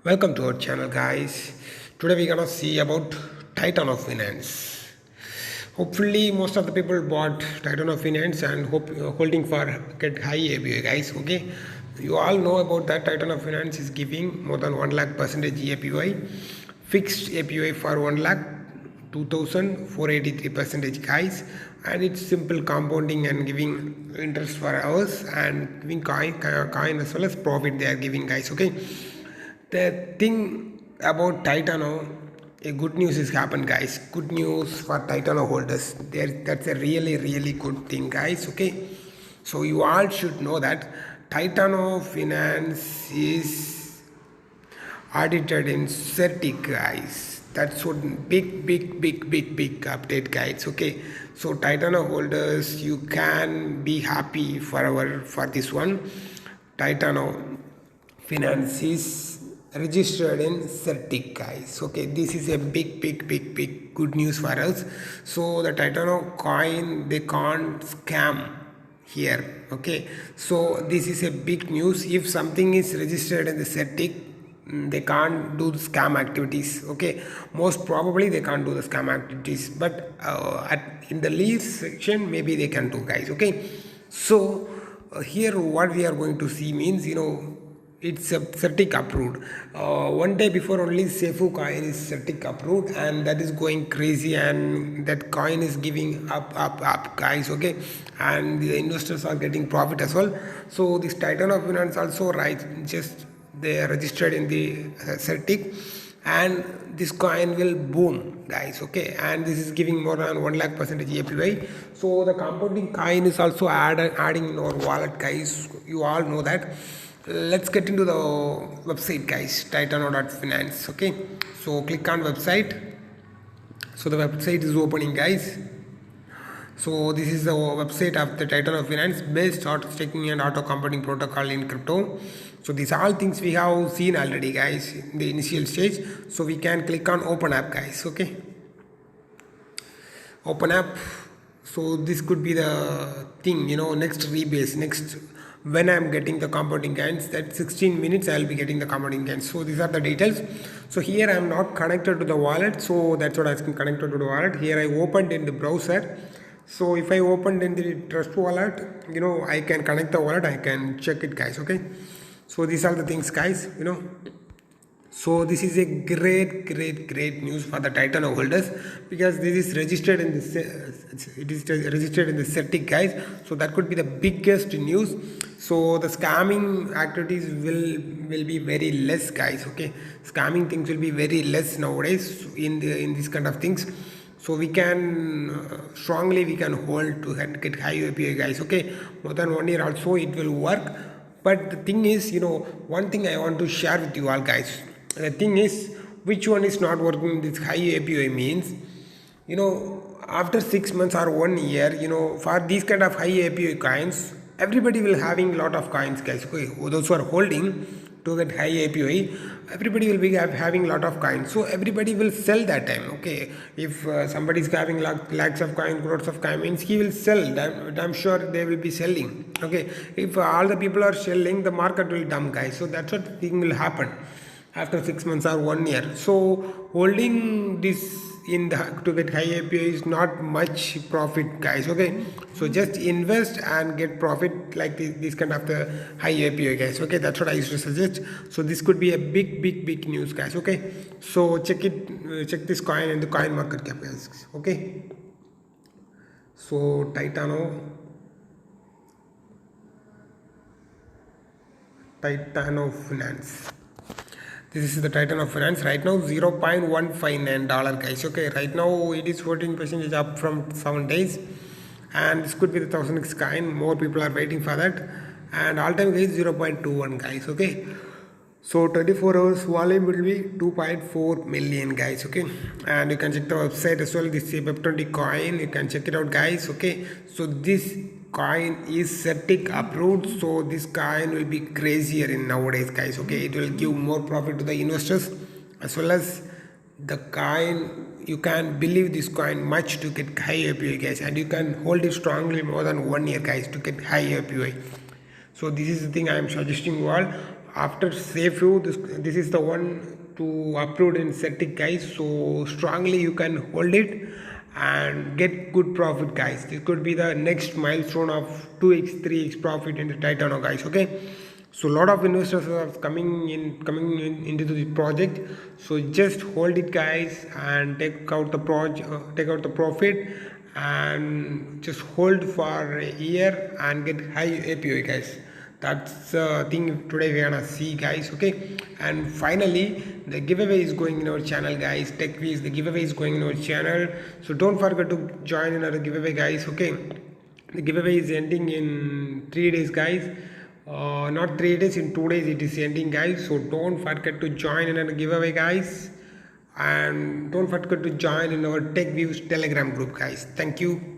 Welcome to our channel, guys. Today we're gonna see about Titano Finance. Hopefully most of the people bought Titano Finance and holding for get high API, guys. Okay, you all know about that. Titano Finance is giving more than 1 lakh percentage API, fixed API for 1 lakh 2,483 percentage, guys, and it's simple compounding and giving interest for hours and giving coin as well as profit they are giving, guys. Okay, the thing about Titano, a good news has happened, guys. Good news for Titano holders. That's a really good thing, guys. Okay, so you all should know that Titano Finance is audited in CERTIC, guys. That's what big update, guys. Okay, so Titano holders, you can be happy for this one. Titano Finance is registered in CERTIC, guys. Okay, this is a big good news for us. So the Titano coin, they can't scam here. Okay, so this is a big news. If something is registered in the CERTIC, they can't do the scam activities. Okay, most probably they can't do the scam activities, but in the lease section maybe they can do, guys. Okay, so here what we are going to see means, it's a CERTIC approved. One day before only Sefu coin is CERTIC approved, and that is going crazy, and that coin is giving up, guys. Okay, and the investors are getting profit as well. So this Titano Finance also, right, just they are registered in the CERTIC, and this coin will boom, guys. Okay, and this is giving more than 1 lakh percentage API. So the compounding coin is also adding in our wallet, guys. You all know that. Let's get into the website, guys. Titano.finance. Okay, so click on website. So the website is opening, guys. So this is the website of the Titano Finance, based auto staking and auto compounding protocol in crypto. So these are all things we have seen already, guys, in the initial stage. So we can click on open app, guys. Okay, open app. So this could be the thing, next rebase, next when I'm getting the compounding gains, that 16 minutes I'll be getting the compounding gains. So these are the details. So here I'm not connected to the wallet, so that's what I'm connected to the wallet. Here I opened in the browser. So if I opened in the trust wallet, I can connect the wallet, I can check it, guys. Okay, so these are the things, guys. So this is a great news for the Titano holders, because this is registered in the CERTIC, guys. So that could be the biggest news. So the scamming activities will be very less, guys. Okay, scamming things will be very less nowadays in these kind of things. So we can strongly hold to get high API, guys. Okay, more than 1 year also it will work. But the thing is, one thing I want to share with you all, guys. The thing is, which one is not working? This high API means, after 6 months or 1 year, for these kind of high API coins, everybody will having lot of coins, guys. Okay, those who are holding to get high API, everybody will be having lot of coins. So everybody will sell that time. Okay, if somebody is having lakhs of coins, crores of coins, means he will sell. I'm sure they will be selling. Okay, if all the people are selling, the market will dump, guys. So that's what thing will happen after 6 months or 1 year. So holding this to get high API is not much profit, guys. Okay, so just invest and get profit like this kind of the high API, guys. Okay, that's what I used to suggest. So this could be a big news, guys. Okay, so check this coin in the coin market cap, guys. Okay, so Titano Finance. This is the Titano Finance. Right now, $0.159, guys. Okay, right now it is 14% up from 7 days, and this could be the 1000x coin. More people are waiting for that, and all-time high is 0.21, guys. Okay, so 24 hours volume will be 2.4 million, guys. Okay, and you can check the website as well. This is a Web20 coin. You can check it out, guys. Okay, so this coin is CERTIC approved, so this coin will be crazier in nowadays, guys. Okay, it will give more profit to the investors as well as the coin. You can believe this coin much to get high API, guys, and you can hold it strongly more than 1 year, guys, to get high API. So this is the thing I am suggesting you all. after save you, this is the one to upload and set it, guys. So strongly you can hold it and get good profit, guys. This could be the next milestone of 2x 3x profit in the Titano, guys. Okay, so a lot of investors are coming in into the project. So just hold it, guys, and take out the take out the profit, and just hold for a year and get high API, guys. That's the thing today we're gonna see, guys. Okay, and finally the giveaway is going in our channel, guys. TECHVIEWZ, the giveaway is going in our channel, so don't forget to join in our giveaway, guys. Okay, the giveaway is ending in 3 days, guys. Not 3 days, in 2 days it is ending, guys. So don't forget to join in our giveaway, guys, and don't forget to join in our TECHVIEWZ Telegram group, guys. Thank you.